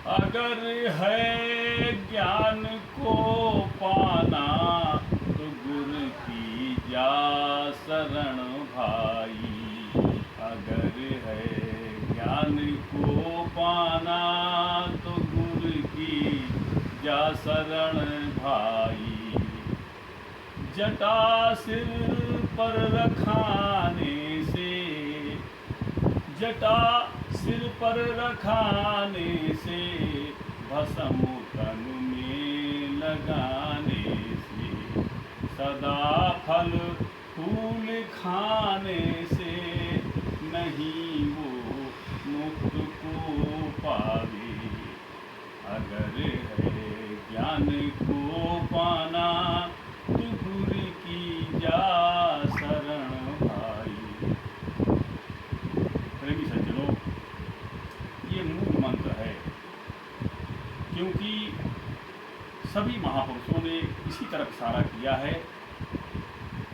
अगर है ज्ञान को पाना तो गुरु की जा शरण भाई। अगर है ज्ञान को पाना तो गुरु की जा शरण भाई। जटा सिर पर रखाने से, जटा सिर पर रखाने से, भस्म तन में लगाने से, सदा फल फूल खाने से नहीं वो मुक्त को पावे। अगर है ज्ञान को पाना तो गुरु की जा शरण भाई। प्रेमी सज्जनों, ये मूल मंत्र है, क्योंकि सभी महापुरुषों ने इसी तरफ इशारा किया है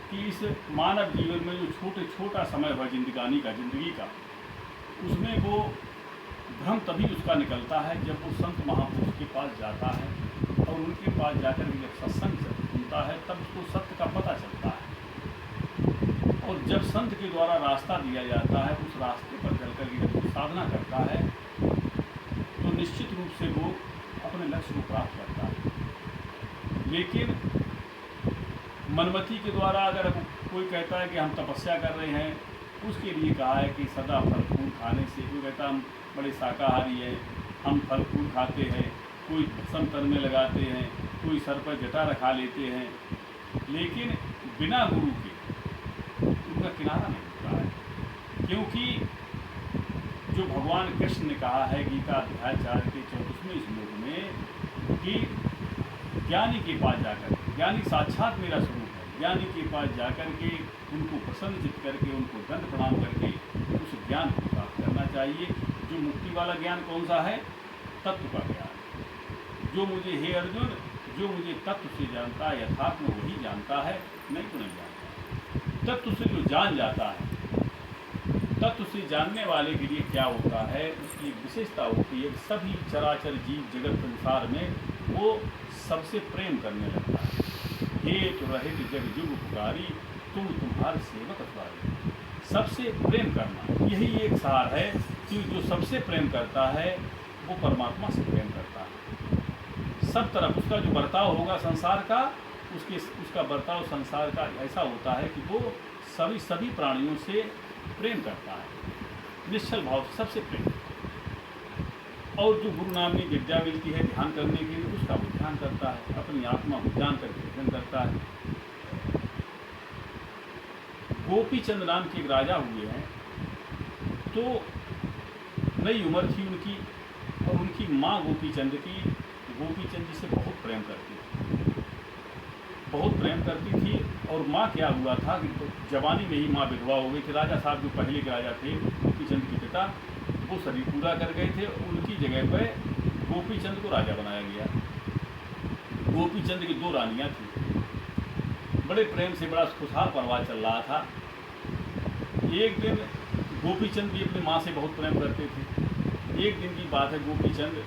कि इस मानव जीवन में जो छोटा समय हुआ जिंदगानी का, जिंदगी का, उसमें वो भ्रम तभी उसका निकलता है जब वो संत महापुरुष के पास जाता है और उनके पास जाकर के जब सत्संग सुनता है तब उसको सत्य का पता चलता है। और जब संत के द्वारा रास्ता दिया जाता है, उस रास्ते पर चलकर के जब वो साधना करता है तो निश्चित रूप से वो अपने लक्ष्य को प्राप्त करता है। लेकिन मनमति के द्वारा अगर कोई कहता है कि हम तपस्या कर रहे हैं, उसके लिए कहा है कि सदा फल फूल खाने से, कोई कहता हम बड़े शाकाहारी हैं, हम फल फूल खाते हैं, कोई भस्म तन में लगाते हैं, कोई सर पर जटा रखा लेते हैं, लेकिन बिना गुरु के उनका किनारा नहीं होता है। क्योंकि जो भगवान कृष्ण ने कहा है गीता अध्याय 4 के 34वें श्लोक में कि ज्ञानी के पास जाकर, ज्ञानी साक्षात मेरा स्वरूप है, ज्ञानी के पास जाकर के उनको प्रसन्नचित करके, उनको दंड प्रणाम करके उस ज्ञान को प्राप्त करना चाहिए। जो मुक्ति वाला ज्ञान कौन सा है? तत्व का ज्ञान। जो मुझे, हे अर्जुन, जो मुझे तत्व से जानता है, यथार्थ में वही जानता है, नहीं तो नहीं जानता। तत्व से जो जान जाता है, तत्व से जानने वाले के लिए क्या होता है, उसकी विशेषता होती है सभी चराचर जीव जगत संसार में वो सबसे प्रेम करने लगता है। हे तो रहित जग जुग पुकारी, तुम तुम्हारे सेवक अतवारी। सबसे प्रेम करना यही एक सार है कि जो सबसे प्रेम करता है वो परमात्मा से प्रेम करता है। सब तरफ उसका जो बर्ताव होगा संसार का, उसका बर्ताव संसार का ऐसा होता है कि वो सभी प्राणियों से प्रेम करता है, निश्चल भाव से सबसे प्रेम। और जो गुरु नाम की विद्या मिलती है ध्यान करने के लिए, उसका वो ध्यान करता है, अपनी आत्मा को जान करके ध्यान करता है। गोपी चंद नाम के एक राजा हुए हैं, तो नई उम्र थी उनकी, और उनकी माँ गोपी चंद जी से बहुत प्रेम करती थी, बहुत प्रेम करती थी। और माँ क्या हुआ था कि जवानी में ही माँ विधवा हो गई थी। राजा साहब जो पहले के राजा थे, गोपी चंद के पिता, वो शरीर पूरा कर गए थे, उनकी जगह पर गोपी चंद को राजा बनाया गया। गोपी चंद की 2 रानियाँ थी, बड़े प्रेम से बड़ा खुशहाल परिवार चल रहा था। एक दिन गोपी चंद भी अपनी माँ से बहुत प्रेम करते थे। एक दिन की बात है, गोपी चंद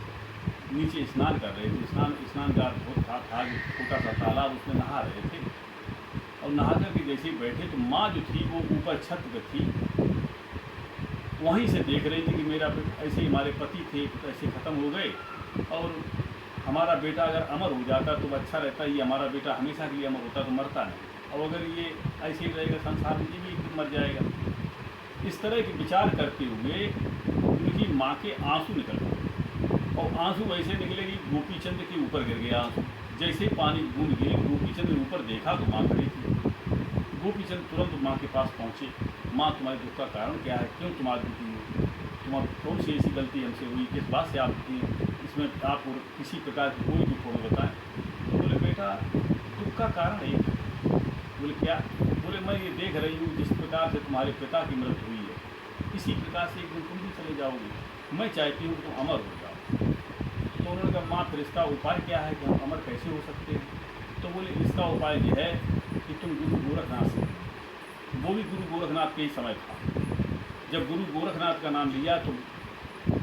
नीचे स्नान कर रहे थे, स्नानगार बहुत था, छोटा सा तालाब, उसमें नहा रहे थे। और नहा कर के जैसे ही बैठे तो माँ जो थी वो ऊपर छत पर थी, वहीं से देख रही थी कि मेरा ऐसे ही हमारे पति थे ऐसे ख़त्म हो गए, और हमारा बेटा अगर अमर हो जाता तो अच्छा रहता, ये हमारा बेटा हमेशा के लिए अमर होता तो मरता नहीं, और अगर ये ऐसे ही रहेगा संसार में, ये भी मर जाएगा। इस तरह के विचार करते हुए उनकी माँ के आंसू निकल गए, और आंसू ऐसे निकले कि गोपी चंद के ऊपर गिर गया आंसू। जैसे ही पानी बूंद गिरी, गोपी चंद ने ऊपर देखा तो माँ खड़ी थी। गोपी चंद तुरंत माँ के पास पहुँचे। माँ, तुम्हारे दुख का कारण क्या है? क्यों तुम आज दुखी हो? तुम्हारी कौन सी ऐसी गलती हमसे हुई, किस बात से आप दुखी हैं? इसमें आप किसी प्रकार की कोई दुख हो बताएं। तो बोले, बेटा दुख का कारण एक है। बोले, क्या? बोले, मैं ये देख रही हूँ जिस प्रकार से तुम्हारे पिता की मृत्यु हुई है, इसी प्रकार से एक दिन तुम भी चले जाओगे। मैं चाहती हूँ तुम अमर हो जाओ। तो उन्होंने कहा, माँ फिर इसका उपाय क्या है कि हम अमर कैसे हो सकते हैं? तो बोले, इसका उपाय ये है कि तुम गुरु गोरखनाथ से, वो भी गुरु गोरखनाथ के ही समय था, जब गुरु गोरखनाथ का नाम लिया तो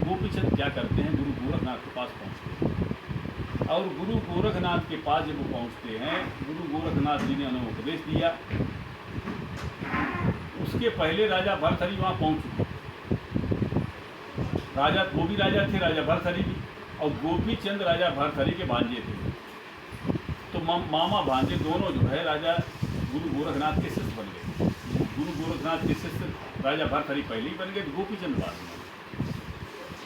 गोपीचंद क्या करते हैं, गुरु गोरखनाथ के पास पहुँचते हैं। और गुरु गोरखनाथ के पास जब वो पहुँचते हैं, गुरु गोरखनाथ जी ने उन्हें उपदेश दिया। उसके पहले राजा भरथरी वहाँ पहुँच चुके। राजा वो भी राजा थे, राजा भरथरी भी, और गोपीचंद राजा भरथरी के भांजे थे। तो मामा भांजे दोनों जो है राजा गुरु गोरखनाथ के शिष्य बन गए। गुरु गोरखनाथ के शिष्य राजा भरथरी पहले ही बन गए, तो गोपीचंद बाद में।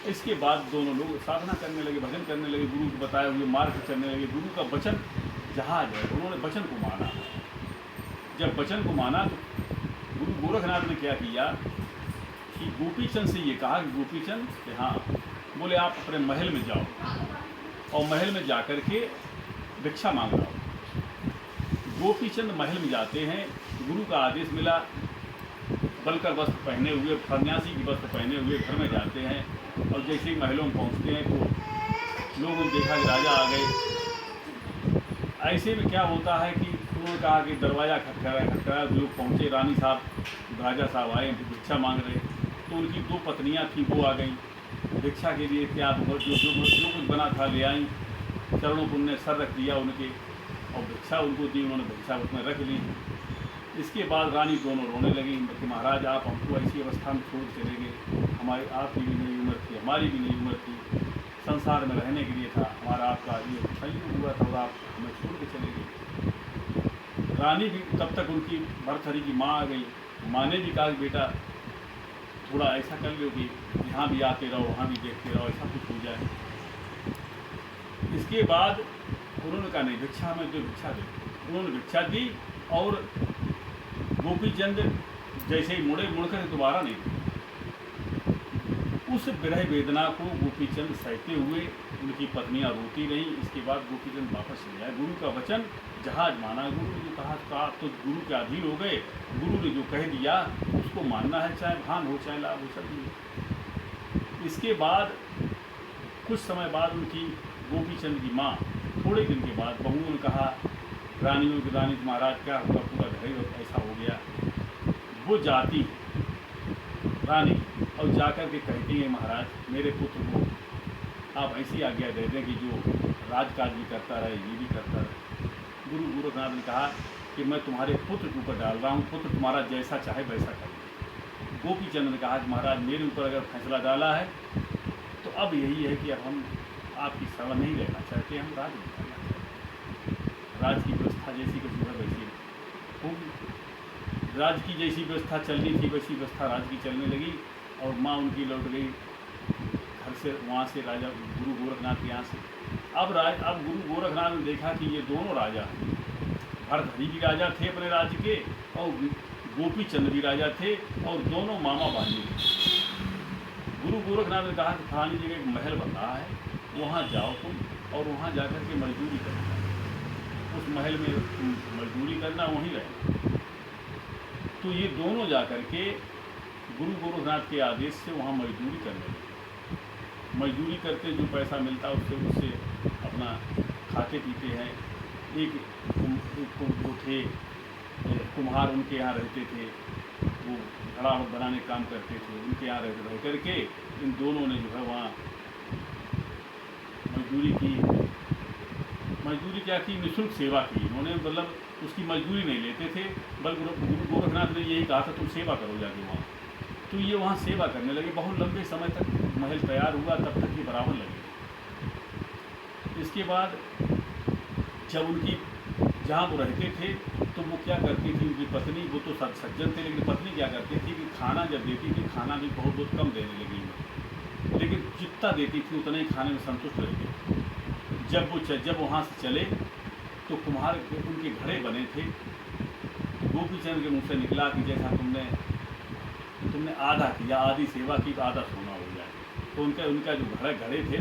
इसके बाद दोनों लोग साधना करने लगे, भजन करने लगे, गुरु के बताए हुए मार्ग पर चलने लगे। गुरु का वचन जहाज है, उन्होंने वचन को माना। जब वचन को माना तो गुरु गोरखनाथ ने क्या किया कि गोपीचंद से ये कहा कि गोपीचंद कि हाँ, बोले आप अपने महल में जाओ और महल में जा कर के भिक्षा मांग रहा हो। गोपीचंद महल में जाते हैं, गुरु का आदेश मिला, बलकर वस्त्र पहने हुए, सन्यासी की वस्त्र पहने हुए घर में जाते हैं। और जैसे ही महलों में पहुंचते हैं तो लोगों ने देखा कि राजा आ गए। ऐसे में क्या होता है कि उन्होंने कहा कि दरवाज़ा खटखटाया, लोग पहुँचे, रानी साहब, राजा साहब आए, भिक्षा मांग रहे। तो उनकी 2 पत्नियां थीं, वो आ गईं भिक्षा के लिए। क्या जो कुछ बना था ले आई, चरणों पर उन्होंने सर रख दिया उनके, और भिक्षा उनको दी, उन्होंने भिक्षा उसमें रख ली। इसके बाद रानी दोनों रोने लगी कि महाराज आप हमको ऐसी अवस्था में छोड़ चले गए, हमारी आपकी भी नई उम्र थी, हमारी भी नई उम्र थी, संसार में रहने के लिए था, हमारा आपका ये संयोग हुआ था और आप हमें छोड़ के चले गए। रानी भी तब तक उनकी भरथरी की माँ आ गई। माँ ने भी कहा कि बेटा थोड़ा ऐसा कर लो कि यहाँ भी आते रहो, वहाँ भी देखते रहो, ऐसा कुछ हो जाए। इसके बाद उन्होंने कहा नहीं, भिक्षा में जो भिक्षा दे। उन्होंने भिक्षा दी और गोपीचंद जैसे ही मुड़कर दोबारा नहीं थे। उस विरह वेदना को गोपीचंद सहते हुए, उनकी पत्नियां रोती रहीं। इसके बाद गोपीचंद वापस चले आए। गुरु का वचन जहाज माना, गुरु ने जो कहा तो गुरु के अधीन हो गए। गुरु ने जो कह दिया उसको मानना है, चाहे भान हो चाहे लाभ हो, चल। इसके बाद कुछ समय बाद उनकी गोपीचंद की माँ, थोड़े दिन के बाद बहुओं ने कहा, रानियों के रानी महाराज क्या हुआ, पूरा घर ऐसा हो गया। वो जाती रानी और जाकर के कहती है, महाराज मेरे पुत्र को आप ऐसी आज्ञा दे दें कि जो राजकाज भी करता रहे, ये भी करता रहे। गुरु गोरखनाथ ने कहा कि मैं तुम्हारे पुत्र के ऊपर डाल रहा हूँ, पुत्र तुम्हारा जैसा चाहे वैसा करें। गोपीचंद ने कहा कि महाराज मेरे ऊपर अगर फैसला डाला है तो अब यही है कि अब हम आपकी शरण नहीं रहना चाहते, हम राज नहीं करना चाहते। राज की व्यवस्था जैसी कुछ है वैसी होगी। राज की जैसी व्यवस्था चलनी थी वैसी व्यवस्था राज की चलने लगी। और माँ उनकी लौट गई घर से, वहाँ से राजा गुरु गोरखनाथ के यहाँ से। अब गुरु गोरखनाथ ने देखा कि ये दोनों राजा, भरथरी भी राजा थे अपने राज्य के और गोपीचंद भी राजा थे, और दोनों मामा भांजे थे। गुरु गोरखनाथ ने कहा कि फलानी जगह एक महल बन रहा है, वहाँ जाओ तुम और वहाँ जाकर के मजदूरी करना, उस महल में मजदूरी करना, वहीं रहना। तो ये दोनों जाकर के गुरु गोरखनाथ के आदेश से वहाँ मजदूरी करने लगे। मजदूरी करते जो पैसा मिलता उससे अपना खाते पीते हैं। एक वो थे कुम्हार, उनके यहाँ रहते थे, वो घड़ा बनाने का काम करते थे, उनके यहाँ रह करके इन दोनों ने जो है वहाँ मजदूरी क्या की, निःशुल्क सेवा की इन्होंने। मतलब उसकी मजदूरी नहीं लेते थे, बल्कि गुरु गोरखनाथ ने यही कहा था तुम सेवा करो जाके वहाँ। तो ये वहाँ सेवा करने लगे। बहुत लंबे समय तक महल तैयार हुआ, तब तक ये बराबर लगे। इसके बाद जब उनकी जहाँ वो रहते थे तो वो क्या करती थी, उनकी पत्नी, वो तो सज्जन थे, लेकिन पत्नी क्या करती थी कि खाना जब देती थी, खाना भी बहुत कम देने लगी, लेकिन जितना देती थी उतना ही खाने में संतुष्ट रहती। जब वहाँ से चले तो कुम्हार उनके घड़े बने थे। तो गोपीचंद के मुँह से निकला कि जैसा तुमने आधा किया, आधी सेवा की तो आधा सोना हो जाए। तो उनका जो घड़े थे, घड़े जो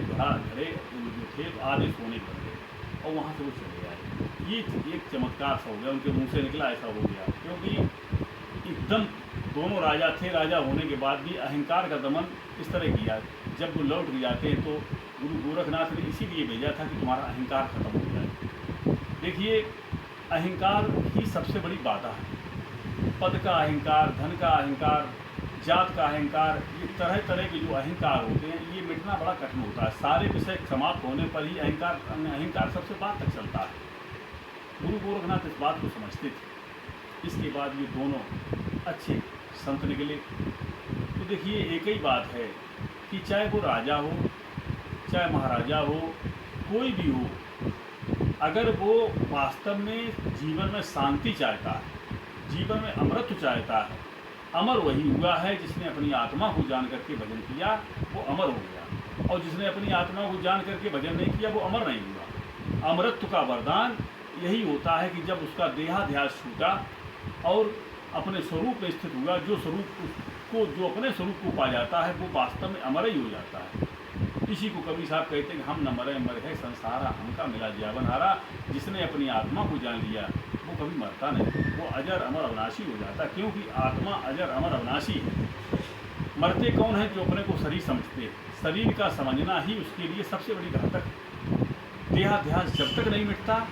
थे तो आधे सोने बन गए और वहाँ से वो चले आए। ये एक चमत्कार सा हो गया, उनके मुँह से निकला ऐसा हो गया। क्योंकि एकदम दोनों राजा थे, राजा होने के बाद भी अहंकार का दमन इस तरह किया। जब वो लौट भी जाते हैं तो गुरु गोरखनाथ ने इसीलिए भेजा था कि तुम्हारा अहंकार खत्म हो जाए। देखिए, अहंकार ही सबसे बड़ी बाधा है। पद का अहंकार, धन का अहंकार, जात का अहंकार, ये तरह तरह के जो अहंकार होते हैं, ये मिटना बड़ा कठिन होता है। सारे विषय समाप्त होने पर ही अहंकार सबसे बाद तक चलता है। गुरु गोरखनाथ इस बात को समझते थे। इसके बाद ये दोनों अच्छे संत निकले। तो देखिए, एक ही बात है कि चाहे वो राजा हो, चाहे महाराजा हो, कोई भी हो, अगर वो वास्तव में जीवन में शांति चाहता है, जीवन में अमृत चाहता है, अमर वही हुआ है जिसने अपनी आत्मा को जान करके भजन किया, वो अमर हो गया। और जिसने अपनी आत्मा को जान करके भजन नहीं किया, वो अमर नहीं हुआ। अमरत्व का वरदान यही होता है कि जब उसका देहाध्यास छूटा और अपने स्वरूप में स्थित हुआ, जो अपने स्वरूप को पा जाता है, वो वास्तव में अमर ही हो जाता है। इसी को कवि साहब कहते हैं कि हम न मरे मर है संसारा, हमका मिला जीवन हारा। जिसने अपनी आत्मा को जान लिया, वो कभी मरता नहीं, वो अजर अमर अविनाशी हो जाता है। क्योंकि आत्मा अजर अमर अविनाशी है। मरते कौन है? जो अपने को शरीर समझते हैं। शरीर का समझना ही उसके लिए सबसे बड़ी घातक है। देहाध्यास जब तक नहीं मिटता,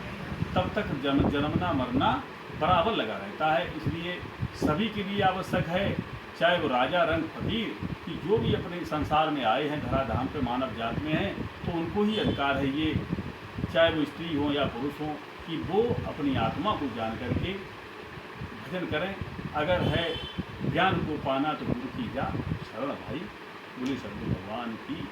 तब तक जन्मना मरना बराबर लगा रहता है। इसलिए सभी के लिए आवश्यक है, चाहे वो राजा रंग फकीर, कि जो भी अपने संसार में आए हैं, धराधाम पे मानव जात में हैं, तो उनको ही अधिकार है ये, चाहे वो स्त्री हो या पुरुष हो, कि वो अपनी आत्मा को जान करके भजन करें। अगर है ज्ञान को पाना तो गुरु की जा शरण भाई। बोले सद्गुरु भगवान की